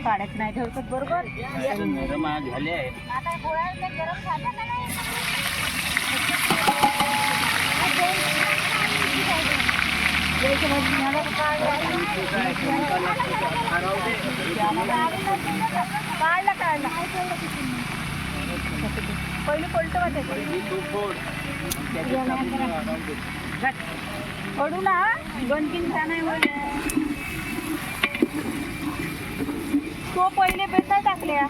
काढत नाही ठेवतात बरोबर झाले आहे. आता गोळ्या गरम झाल्या का नाही पहिले पलट पडू ना बनकीन नाही तो पहिले बेटा टाकल्या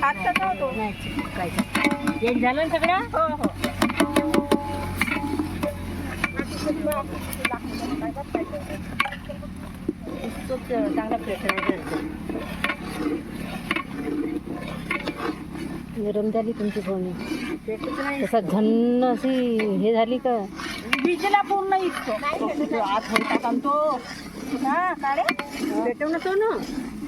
टाकतात होतो एक झालं ना सगळं हो हो चांगला प्रेशर गरम झाली तुमची फोन तसा झन्न अशी हे झाली का विजेला पूर्ण इतकं आत होता तो हा काढे पेटव ना तो ना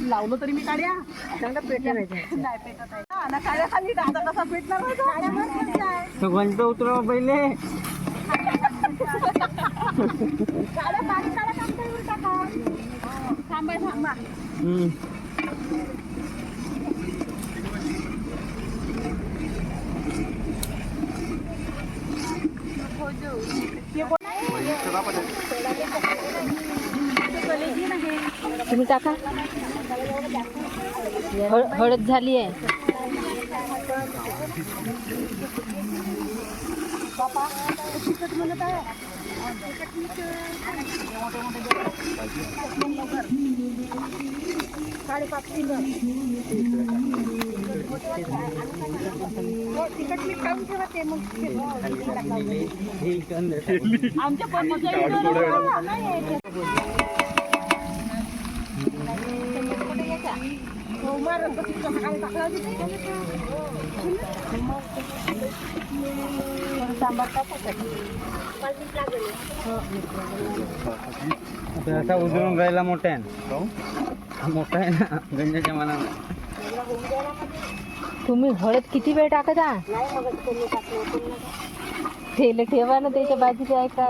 लावलं तरी मी काढ्या चांगला पेटवायचं नाही पेटत आहे ना काढ्या खाली आता कसा पेटणार तो घंटा उतरव पहिले काढा पाणी काढा टाका थांबा थांबा तुम्ही टाका हळद झाली आहे तिखट मीठ काढून ठेवा ते मग आमच्या आता उजळून राहिला मोठा आहे मोठा आहे ना गंजाच्या मनाला तुम्ही हळद किती वेळ टाकता तेल ठेवा ना त्याच्या बाजूचे आहे का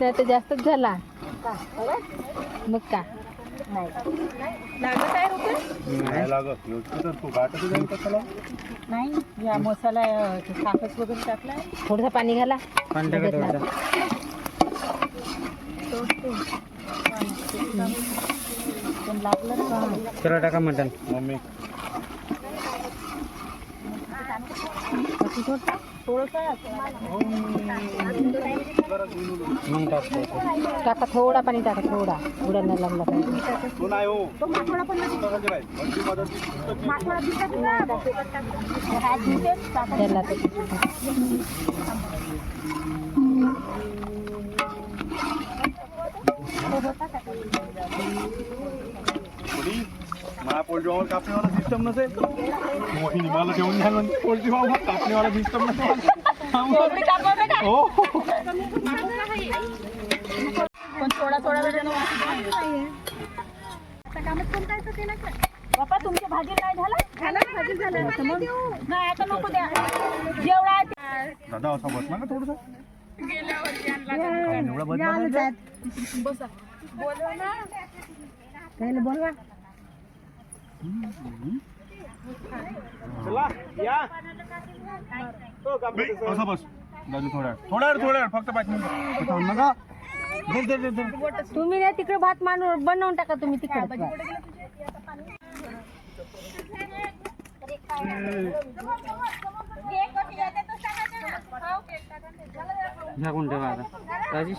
आता जास्तच झाला मग का लागत आहे नाही या मसाला साखस वगैरे टाकला थोडंसं पाणी घाला चला टाका मटन मम्मी टाका थोडा पाणी टाका थोडा उडा नाही लागला मला पोल्ट्री कापणीवाला सिस्टम नसेल मोहिनी मला ठेवून द्या म्हणजे पोल्ट्री कापणीवाला सिस्टम नसेल हो पण थोडा थोडा बापा तुमच्या भाजी नाही भाजी झालं नाही आता नको द्या जेवढा दादा असा बसला ना थोडस बसा बोलवा ना त्याला बोलवा चला या असा बस दादू थोड्या फक्त 5 मिनिट थांब नका तुम्ही ना तिकडे भात मांडून बनवून टाका तुम्ही तिकडे झाकून ठेवा आता राजेश